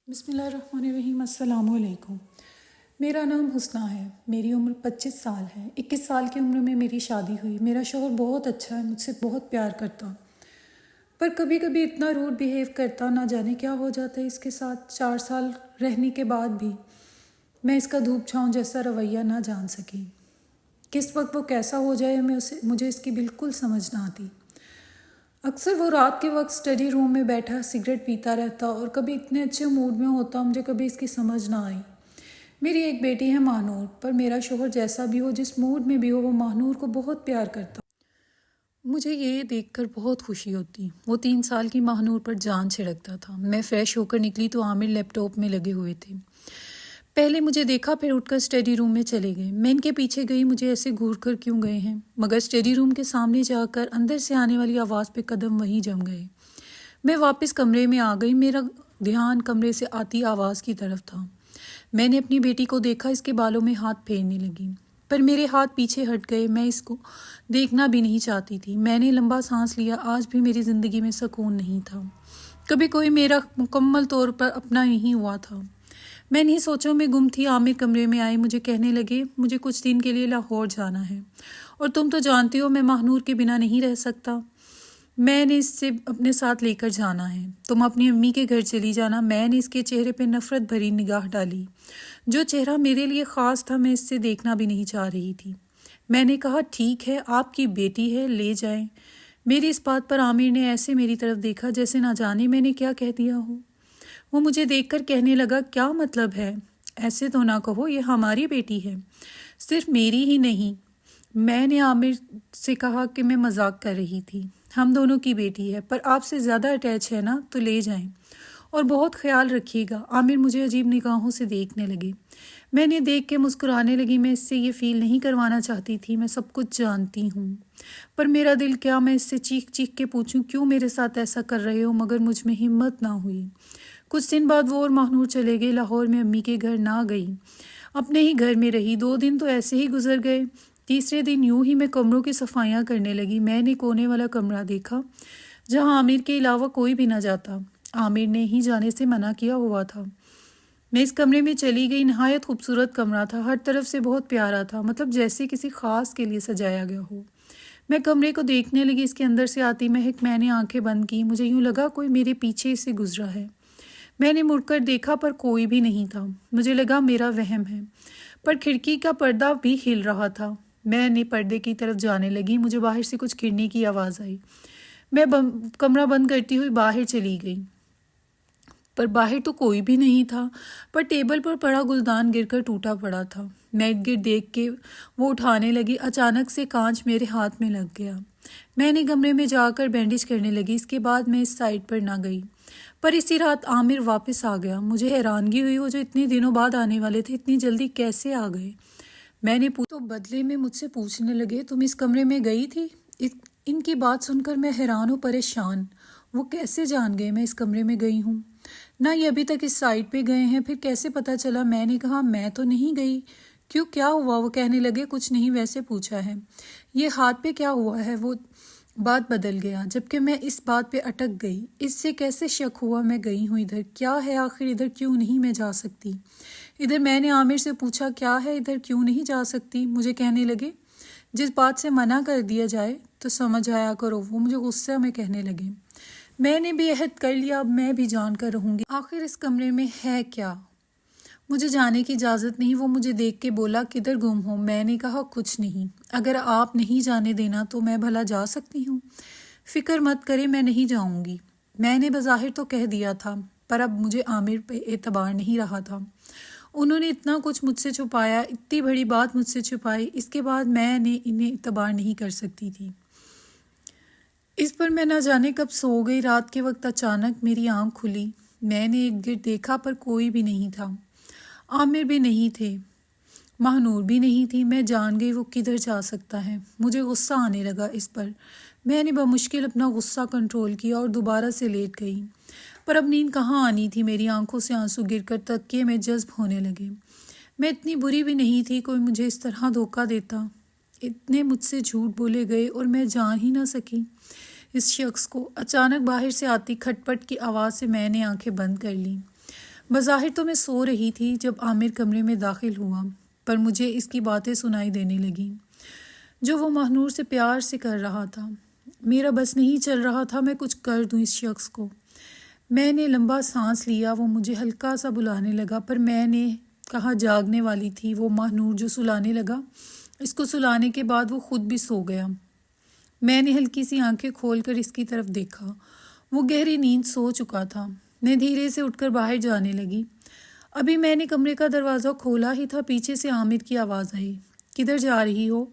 بسم اللہ الرحمن الرحیم۔ السلام علیکم۔ میرا نام حسنہ ہے، میری عمر 25 سال ہے۔ 21 سال کی عمر میں میری شادی ہوئی۔ میرا شوہر بہت اچھا ہے، مجھ سے بہت پیار کرتا، پر کبھی کبھی اتنا روڈ بیہیو کرتا، نہ جانے کیا ہو جاتا ہے اس کے ساتھ۔ 4 سال رہنے کے بعد بھی میں اس کا دھوپ چھاؤں جیسا رویہ نہ جان سکی۔ کس وقت وہ کیسا ہو جائے مجھے اس کی بالکل سمجھ نہ آتی۔ اکثر وہ رات کے وقت اسٹڈی روم میں بیٹھا سگریٹ پیتا رہتا اور کبھی اتنے اچھے موڈ میں ہوتا، مجھے کبھی اس کی سمجھ نہ آئی۔ میری ایک بیٹی ہے ماہنور، پر میرا شوہر جیسا بھی ہو، جس موڈ میں بھی ہو، وہ ماہنور کو بہت پیار کرتا۔ مجھے یہ دیکھ کر بہت خوشی ہوتی۔ وہ 3 سال کی ماہنور پر جان چھڑکتا تھا۔ میں فریش ہو کر نکلی تو عامر لیپ ٹاپ میں لگے ہوئے تھے۔ پہلے مجھے دیکھا، پھر اٹھ کر اسٹڈی روم میں چلے گئے۔ میں ان کے پیچھے گئی، مجھے ایسے گھور کر کیوں گئے ہیں، مگر اسٹڈی روم کے سامنے جا کر اندر سے آنے والی آواز پہ قدم وہیں جم گئے۔ میں واپس کمرے میں آ گئی، میرا دھیان کمرے سے آتی آواز کی طرف تھا۔ میں نے اپنی بیٹی کو دیکھا، اس کے بالوں میں ہاتھ پھیرنے لگی، پر میرے ہاتھ پیچھے ہٹ گئے۔ میں اس کو دیکھنا بھی نہیں چاہتی تھی۔ میں نے لمبا سانس لیا۔ آج بھی میری زندگی میں سکون نہیں تھا۔ کبھی کوئی میرا مکمل طور پر اپنا نہیں ہوا تھا۔ میں انہی سوچوں میں گم تھی۔ عامر کمرے میں آئے، مجھے کہنے لگے مجھے کچھ دن کے لیے لاہور جانا ہے، اور تم تو جانتی ہو میں ماہنور کے بنا نہیں رہ سکتا۔ میں نے اس سے اپنے ساتھ لے کر جانا ہے، تم اپنی امی کے گھر چلی جانا۔ میں نے اس کے چہرے پہ نفرت بھری نگاہ ڈالی۔ جو چہرہ میرے لیے خاص تھا، میں اس سے دیکھنا بھی نہیں چاہ رہی تھی۔ میں نے کہا ٹھیک ہے، آپ کی بیٹی ہے، لے جائیں۔ میری اس بات پر عامر نے ایسے میری طرف دیکھا جیسے نہ جانے میں نے کیا کہہ دیا ہو۔ وہ مجھے دیکھ کر کہنے لگا کیا مطلب ہے، ایسے تو نہ کہو، یہ ہماری بیٹی ہے، صرف میری ہی نہیں۔ میں نے عامر سے کہا کہ میں مذاق کر رہی تھی، ہم دونوں کی بیٹی ہے، پر آپ سے زیادہ اٹیچ ہے نا، تو لے جائیں اور بہت خیال رکھیے گا۔ عامر مجھے عجیب نگاہوں سے دیکھنے لگے۔ میں نے دیکھ کے مسکرانے لگی۔ میں اس سے یہ فیل نہیں کروانا چاہتی تھی، میں سب کچھ جانتی ہوں، پر میرا دل کیا، میں اس سے چیخ چیخ کے پوچھوں کیوں میرے ساتھ ایسا کر رہے ہو، مگر مجھ میں ہمت نہ ہوئی۔ کچھ دن بعد وہ اور ماہنور چلے گئے۔ لاہور میں امی کے گھر نہ گئی، اپنے ہی گھر میں رہی۔ 2 دن تو ایسے ہی گزر گئے۔ تیسرے دن یوں ہی میں کمروں کی صفائیاں کرنے لگی۔ میں نے کونے والا کمرہ دیکھا جہاں عامر کے علاوہ کوئی بھی نہ جاتا۔ عامر نے ہی جانے سے منع کیا ہوا تھا۔ میں اس کمرے میں چلی گئی۔ نہایت خوبصورت کمرہ تھا، ہر طرف سے بہت پیارا تھا، مطلب جیسے کسی خاص کے لیے سجایا گیا ہو۔ میں کمرے کو دیکھنے لگی۔ اس کے اندر سے آتی مہک۔ میں نے آنکھیں بند کی، مجھے یوں لگا کوئی میرے پیچھے سے گزرا ہے۔ میں نے مڑ کر دیکھا، پر کوئی بھی نہیں تھا۔ مجھے لگا میرا وہم ہے، پر کھڑکی کا پردہ بھی ہل رہا تھا۔ میں نے پردے کی طرف جانے لگی، مجھے باہر سے کچھ گرنے کی آواز آئی۔ میں کمرہ بند کرتی ہوئی باہر چلی گئی، پر باہر تو کوئی بھی نہیں تھا، پر ٹیبل پر پڑا گلدان گر کر ٹوٹا پڑا تھا۔ میں ارد گرد دیکھ کے وہ اٹھانے لگی۔ اچانک سے کانچ میرے ہاتھ میں لگ گیا۔ میں نے کمرے میں جا کر بینڈیج کرنے لگی۔ اس کے بعد میں اس سائٹ پر نہ گئی، پر اسی رات عامر واپس آ گیا۔ مجھے حیرانگی ہوئی، وہ جو اتنے دنوں بعد آنے والے تھے اتنی جلدی کیسے آ گئے۔ میں نے تو بدلے میں مجھ سے پوچھنے لگے تم اس کمرے میں گئی تھی؟ ان کی بات سن کر میں حیران و پریشان۔ وہ کیسے جان گئے میں اس کمرے میں گئی ہوں؟ نہ یہ ابھی تک اس سائٹ پہ گئے ہیں، پھر کیسے پتہ چلا؟ میں نے کہا میں تو نہیں گئی۔ کیوں، کیا ہوا؟ وہ کہنے لگے کچھ نہیں، ویسے پوچھا ہے۔ یہ ہاتھ پہ کیا ہوا ہے؟ وہ بات بدل گیا، جبکہ میں اس بات پہ اٹک گئی۔ اس سے کیسے شک ہوا میں گئی ہوں ادھر؟ کیا ہے آخر ادھر؟ کیوں نہیں میں جا سکتی ادھر؟ میں نے عامر سے پوچھا کیا ہے ادھر، کیوں نہیں جا سکتی؟ مجھے کہنے لگے جس بات سے منع کر دیا جائے تو سمجھ آیا کرو۔ وہ مجھے غصے میں کہنے لگے۔ میں نے بھی عہد کر لیا، اب میں بھی جان کر رہوں گی۔ آخر اس کمرے میں ہے کیا؟ مجھے جانے کی اجازت نہیں۔ وہ مجھے دیکھ کے بولا کدھر گم ہو؟ میں نے کہا کچھ نہیں، اگر آپ نہیں جانے دینا تو میں بھلا جا سکتی ہوں۔ فکر مت کرے، میں نہیں جاؤں گی۔ میں نے بظاہر تو کہہ دیا تھا، پر اب مجھے عامر پہ اعتبار نہیں رہا تھا۔ انہوں نے اتنا کچھ مجھ سے چھپایا، اتنی بڑی بات مجھ سے چھپائی، اس کے بعد میں نے انہیں اعتبار نہیں کر سکتی تھی۔ اس پر میں نہ جانے کب سو گئی۔ رات کے وقت اچانک میری آنکھ کھلی۔ میں نے ارد گرد دیکھا، پر کوئی بھی نہیں تھا۔ عامر بھی نہیں تھے، ماہنور بھی نہیں تھی۔ میں جان گئی وہ کدھر جا سکتا ہے۔ مجھے غصہ آنے لگا اس پر۔ میں نے بمشکل اپنا غصہ کنٹرول کیا اور دوبارہ سے لیٹ گئی، پر اب نیند کہاں آنی تھی۔ میری آنکھوں سے آنسو گر کر تکیے میں جذب ہونے لگے۔ میں اتنی بری بھی نہیں تھی، کوئی مجھے اس طرح دھوکہ دیتا۔ اتنے مجھ سے جھوٹ بولے گئے اور میں جان ہی نہ سکی اس شخص کو۔ اچانک باہر سے آتی کھٹ پٹ کی آواز سے میں نے آنکھیں بند کر لیں۔ بظاہر تو میں سو رہی تھی جب عامر کمرے میں داخل ہوا، پر مجھے اس کی باتیں سنائی دینے لگیں جو وہ ماہنور سے پیار سے کر رہا تھا۔ میرا بس نہیں چل رہا تھا میں کچھ کر دوں اس شخص کو۔ میں نے لمبا سانس لیا، وہ مجھے ہلکا سا بلانے لگا، پر میں نے کہا جاگنے والی تھی وہ ماہنور جو سلانے لگا۔ اس کو سلانے کے بعد وہ خود بھی سو گیا۔ میں نے ہلکی سی آنکھیں کھول کر اس کی طرف دیکھا، وہ گہری نیند سو چکا تھا۔ میں دھیرے سے اٹھ کر باہر جانے لگی۔ ابھی میں نے کمرے کا دروازہ کھولا ہی تھا، پیچھے سے عامر کی آواز آئی، کدھر جا رہی ہو؟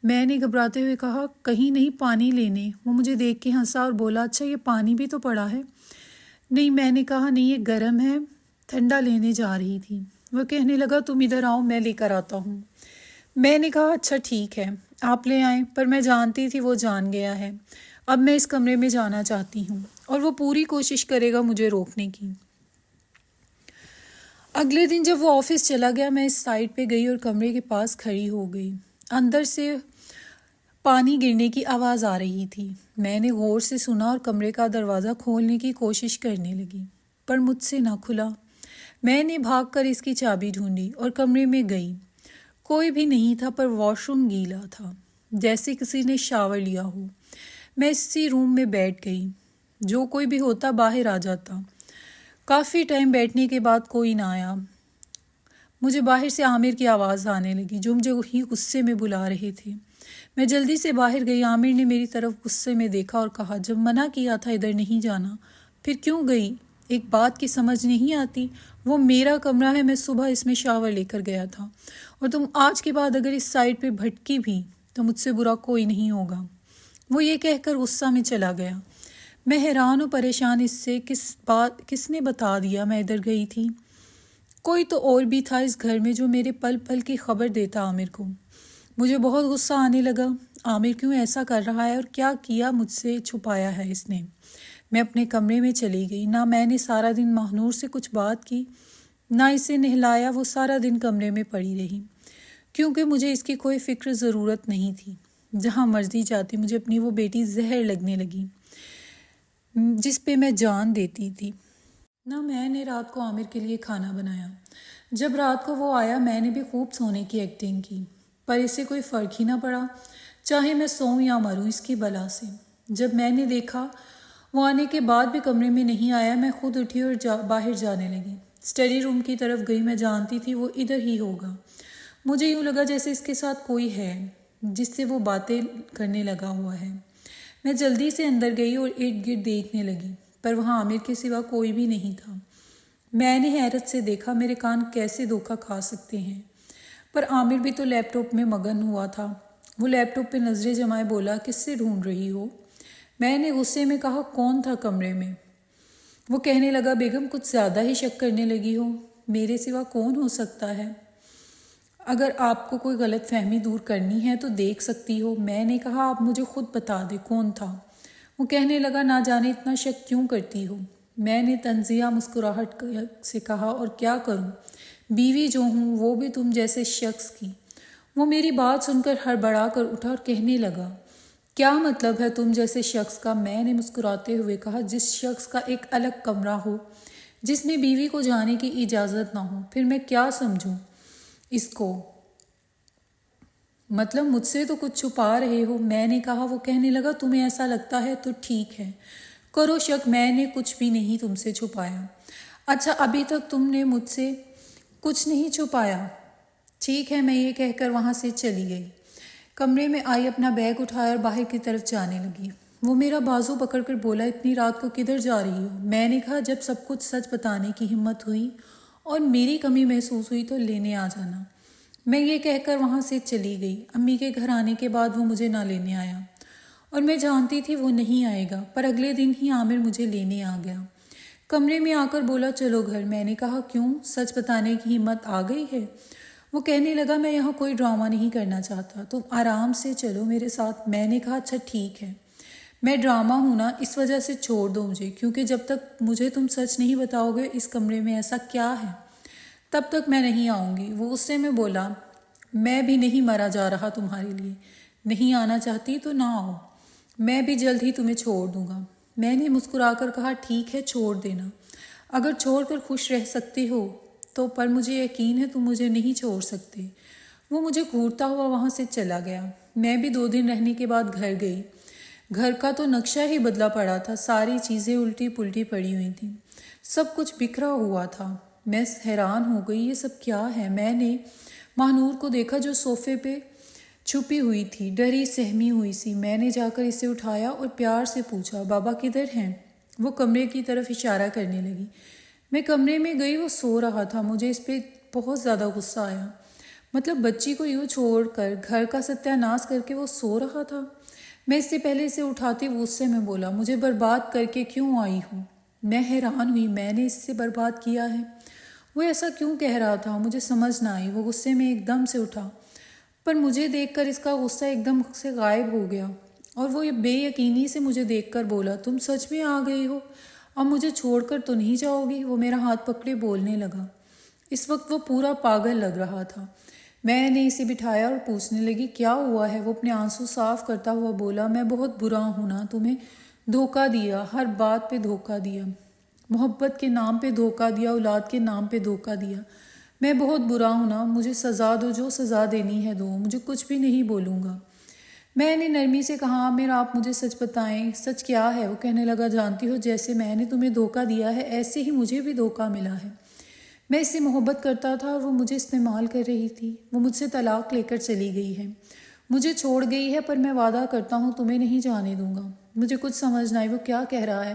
میں نے گھبراتے ہوئے کہا کہیں نہیں، پانی لینے۔ وہ مجھے دیکھ کے ہنسا اور بولا اچھا یہ پانی بھی تو پڑا ہے۔ نہیں، میں نے کہا نہیں یہ گرم ہے، ٹھنڈا لینے جا رہی تھی۔ وہ کہنے لگا تم ادھر آؤ میں لے کر آتا ہوں۔ میں نے کہا اچھا ٹھیک ہے آپ لے آئیں، پر میں جانتی تھی وہ جان گیا ہے۔ اب میں اس کمرے میں جانا چاہتی ہوں اور وہ پوری کوشش کرے گا مجھے روکنے کی۔ اگلے دن جب وہ آفس چلا گیا میں اس سائٹ پہ گئی اور کمرے کے پاس کھڑی ہو گئی۔ اندر سے پانی گرنے کی آواز آ رہی تھی۔ میں نے غور سے سنا اور کمرے کا دروازہ کھولنے کی کوشش کرنے لگی، پر مجھ سے نہ کھلا۔ میں نے بھاگ کر اس کی چابی ڈھونڈی اور کمرے میں گئی۔ کوئی بھی نہیں تھا، پر واش روم گیلا تھا، جیسے کسی نے شاور لیا ہو۔ میں اسی روم میں بیٹھ گئی، جو کوئی بھی ہوتا باہر آ جاتا۔ کافی ٹائم بیٹھنے کے بعد کوئی نہ آیا۔ مجھے باہر سے عامر کی آواز آنے لگی جو مجھے وہی غصے میں بلا رہے تھے۔ میں جلدی سے باہر گئی۔ عامر نے میری طرف غصے میں دیکھا اور کہا جب منع کیا تھا ادھر نہیں جانا پھر کیوں گئی؟ ایک بات کی سمجھ نہیں آتی، وہ میرا کمرہ ہے، میں صبح اس میں شاور لے کر گیا تھا، اور تم آج کے بعد اگر اس سائٹ پہ بھٹکی بھی تو مجھ سے برا کوئی نہیں ہوگا۔ وہ یہ کہہ کر غصہ میں چلا گیا۔ میں حیران و پریشان اس سے کس نے بتا دیا میں ادھر گئی تھی؟ کوئی تو اور بھی تھا اس گھر میں جو میرے پل پل کی خبر دیتا عامر کو۔ مجھے بہت غصہ آنے لگا۔ عامر کیوں ایسا کر رہا ہے اور کیا کیا مجھ سے چھپایا ہے اس نے؟ میں اپنے کمرے میں چلی گئی۔ نہ میں نے سارا دن ماہنور سے کچھ بات کی، نہ اسے نہلایا۔ وہ سارا دن کمرے میں پڑی رہی، کیونکہ مجھے اس کی کوئی فکر ضرورت نہیں تھی۔ جہاں مرضی جاتی مجھے اپنی وہ بیٹی زہر لگنے لگی جس پہ میں جان دیتی تھی۔ نہ میں نے رات کو عامر کے لیے کھانا بنایا۔ جب رات کو وہ آیا میں نے بھی خوب سونے کی ایکٹنگ کی، پر اسے کوئی فرق ہی نہ پڑا، چاہے میں سوؤں یا مروں اس کی بلا سے۔ جب میں نے دیکھا وہ آنے کے بعد بھی کمرے میں نہیں آیا، میں خود اٹھی اور باہر جانے لگی۔ اسٹڈی روم کی طرف گئی، میں جانتی تھی وہ ادھر ہی ہوگا۔ مجھے یوں لگا جیسے اس کے ساتھ کوئی ہے جس سے وہ باتیں کرنے لگا ہوا ہے۔ میں جلدی سے اندر گئی اور ارد گرد دیکھنے لگی، پر وہاں عامر کے سوا کوئی بھی نہیں تھا۔ میں نے حیرت سے دیکھا میرے کان کیسے دھوکہ کھا سکتے ہیں، پر عامر بھی تو لیپ ٹاپ میں مگن ہوا تھا۔ وہ لیپ ٹاپ پہ نظریں جمائے بولا کس سے ڈھونڈ رہی ہو؟ میں نے غصے میں کہا کون تھا کمرے میں؟ وہ کہنے لگا بیگم کچھ زیادہ ہی شک کرنے لگی ہو، میرے سوا کون ہو سکتا ہے؟ اگر آپ کو کوئی غلط فہمی دور کرنی ہے تو دیکھ سکتی ہو۔ میں نے کہا آپ مجھے خود بتا دے کون تھا۔ وہ کہنے لگا نہ جانے اتنا شک کیوں کرتی ہو؟ میں نے طنزیہ مسکراہٹ سے کہا اور کیا کروں، بیوی جو ہوں وہ بھی تم جیسے شخص کی۔ وہ میری بات سن کر ہڑبڑا کر اٹھا اور کہنے لگا کیا مطلب ہے تم جیسے شخص کا؟ میں نے مسکراتے ہوئے کہا جس شخص کا ایک الگ کمرہ ہو، جس میں بیوی کو جانے کی اجازت نہ ہو، پھر میں کیا سمجھوں اس کو؟ مطلب مجھ سے تو کچھ چھپا رہے ہو، میں نے کہا۔ وہ کہنے لگا تمہیں ایسا لگتا ہے تو ٹھیک ہے، کرو شک، میں نے کچھ بھی نہیں تم سے چھپایا۔ اچھا ابھی تک تم نے مجھ سے کچھ نہیں چھپایا؟ ٹھیک ہے، میں یہ کہہ کر وہاں سے چلی گئی۔ کمرے میں آئی، اپنا بیگ اٹھایا اور باہر کی طرف جانے لگی۔ وہ میرا بازو پکڑ کر بولا اتنی رات کو کدھر جا رہی ہو؟ میں نے کہا جب سب کچھ سچ بتانے کی ہمت ہوئی اور میری کمی محسوس ہوئی تو لینے آ جانا۔ میں یہ کہہ کر وہاں سے چلی گئی۔ امی کے گھر آنے کے بعد وہ مجھے نہ لینے آیا اور میں جانتی تھی وہ نہیں آئے گا، پر اگلے دن ہی عامر مجھے لینے آ گیا۔ کمرے میں آ کر بولا چلو گھر۔ میں نے کہا کیوں، سچ بتانے کی ہمت آ گئی ہے؟ وہ کہنے لگا میں یہاں کوئی ڈرامہ نہیں کرنا چاہتا، تم آرام سے چلو میرے ساتھ۔ میں نے کہا اچھا ٹھیک ہے، میں ڈرامہ ہوں نا، اس وجہ سے چھوڑ دو مجھے، کیونکہ جب تک مجھے تم سچ نہیں بتاؤ گے اس کمرے میں ایسا کیا ہے تب تک میں نہیں آؤں گی۔ وہ غصے میں بولا میں بھی نہیں مرا جا رہا تمہارے لیے، نہیں آنا چاہتی تو نہ آؤ، میں بھی جلد ہی تمہیں چھوڑ دوں گا۔ میں نے مسکرا کر کہا ٹھیک ہے چھوڑ دینا، اگر چھوڑ کر خوش رہ سکتے ہو تو پر مجھے یقین ہے تم مجھے نہیں چھوڑ سکتے۔ وہ مجھے گھورتا ہوا وہاں سے چلا گیا۔ میں بھی 2 دن رہنے کے بعد گھر گئی۔ گھر کا تو نقشہ ہی بدلا پڑا تھا، ساری چیزیں الٹی پلٹی پڑی ہوئی تھیں، سب کچھ بکھرا ہوا تھا۔ میں حیران ہو گئی، یہ سب کیا ہے؟ میں نے ماہنور کو دیکھا جو صوفے پہ چھپی ہوئی تھی، ڈری سہمی ہوئی سی۔ میں نے جا کر اسے اٹھایا اور پیار سے پوچھا، بابا کدھر ہیں؟ وہ کمرے کی طرف اشارہ کرنے لگی۔ میں کمرے میں گئی، وہ سو رہا تھا۔ مجھے اس پہ بہت زیادہ غصہ آیا، مطلب بچی کو یوں چھوڑ کر، گھر کا ستیہ ناش کر کے وہ سو رہا تھا۔ میں اس سے پہلے اسے اٹھاتی غصے میں بولا، مجھے برباد کر کے کیوں آئی ہوں؟ میں حیران ہوئی، میں نے اس سے برباد کیا ہے؟ وہ ایسا کیوں کہہ رہا تھا؟ مجھے سمجھ نہ آئی۔ وہ غصے میں ایک دم سے اٹھا، پر مجھے دیکھ کر اس کا غصہ ایک دم سے غائب ہو گیا، اور وہ بے یقینی سے مجھے دیکھ کر بولا، تم سچ میں آ گئی ہو؟ اب مجھے چھوڑ کر تو نہیں جاؤ گی؟ وہ میرا ہاتھ پکڑے بولنے لگا۔ اس وقت وہ پورا پاگل لگ رہا تھا۔ میں نے اسے بٹھایا اور پوچھنے لگی، کیا ہوا ہے؟ وہ اپنے آنسو صاف کرتا ہوا بولا، میں بہت برا ہوں نا، تمہیں دھوکہ دیا، ہر بات پہ دھوکہ دیا، محبت کے نام پہ دھوکہ دیا، اولاد کے نام پہ دھوکہ دیا۔ میں بہت برا ہوں نا، مجھے سزا دو، جو سزا دینی ہے دو، مجھے کچھ بھی نہیں بولوں گا۔ میں نے نرمی سے کہا، عامر آپ مجھے سچ بتائیں، سچ کیا ہے؟ وہ کہنے لگا، جانتی ہو جیسے میں نے تمہیں دھوکہ دیا ہے ایسے ہی مجھے بھی دھوکہ ملا ہے۔ میں اس سے محبت کرتا تھا اور وہ مجھے استعمال کر رہی تھی۔ وہ مجھ سے طلاق لے کر چلی گئی ہے، مجھے چھوڑ گئی ہے، پر میں وعدہ کرتا ہوں تمہیں نہیں جانے دوں گا۔ مجھے کچھ سمجھ نہ آئی، وہ کیا کہہ رہا ہے؟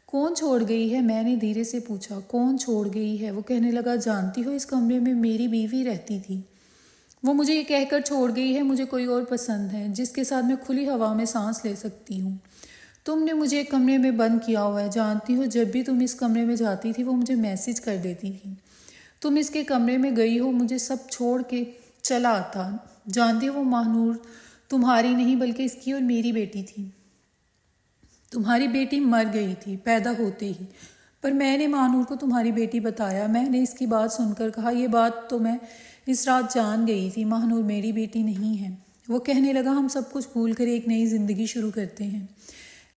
کون چھوڑ گئی ہے؟ میں نے دھیرے سے پوچھا، کون چھوڑ گئی ہے؟ وہ کہنے لگا، جانتی ہو اس کمرے میں میری بیوی رہتی تھی، وہ مجھے یہ کہہ کر چھوڑ گئی ہے مجھے کوئی اور پسند ہے، جس کے ساتھ میں کھلی ہوا میں سانس لے سکتی ہوں۔ تم نے مجھے ایک کمرے میں بند کیا ہوا ہے، جانتی ہو جب بھی تم اس کمرے میں جاتی تھی وہ مجھے میسج کر دیتی تھی، تم اس کے کمرے میں گئی ہو، مجھے سب چھوڑ کے چلا آتا۔ جانتی ہو وہ ماہنور تمہاری نہیں بلکہ اس کی اور میری بیٹی تھی۔ تمہاری بیٹی مر گئی تھی پیدا ہوتے ہی، پر میں نے ماہنور کو تمہاری بیٹی بتایا۔ میں نے اس کی بات سن کر کہا، یہ بات تو میں اس رات جان گئی تھی، ماہنور میری بیٹی نہیں ہے۔ وہ کہنے لگا، ہم سب کچھ بھول کر ایک نئی زندگی شروع کرتے ہیں۔